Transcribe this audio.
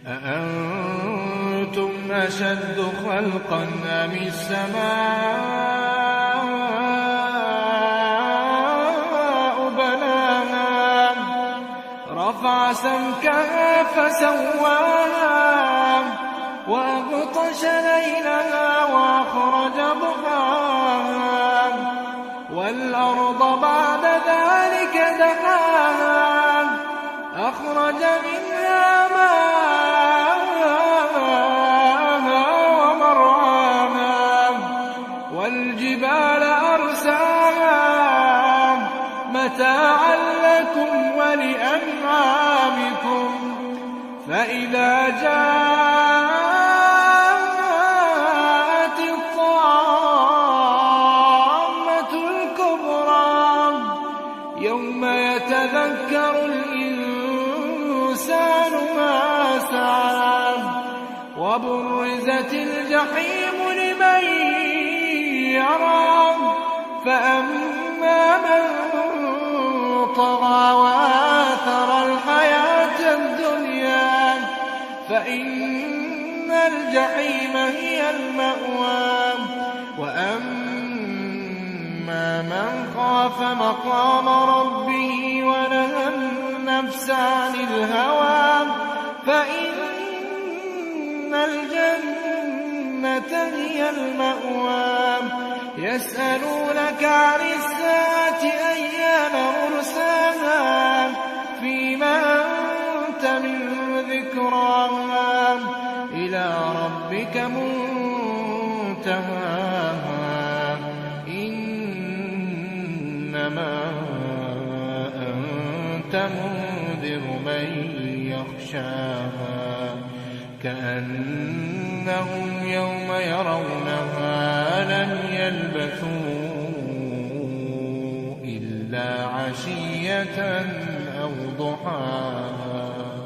أأنتم أشد خلقا أم السماء بناها رفع سمكها فسواها وأغطش ليلها وأخرج ضحاها والأرض بعد ذلك دحاها أخرج منها ماءها ومرعاها والجبال أرساها متاعا لكم ولأنعامكم فإذا جاءت الطامة الكبرى يوم يتذكر الإنسان ما سعى وبرزت الجحيم لمن يرى فأما من طغى وآثر الحياة الدنيا فإن الجحيم هي المأوى وأما من خاف مقام ربه ونهى النفس عن الهوى فإن الجنة هي المأوى يسألونك عن الساعة أيان مرساها فيما أنت من ذكراها إلى ربك منتهاها إنما أنت منذر من يخشاها كأنهم يوم يرونها لم يلبثوا إلا عشية أو ضحاها.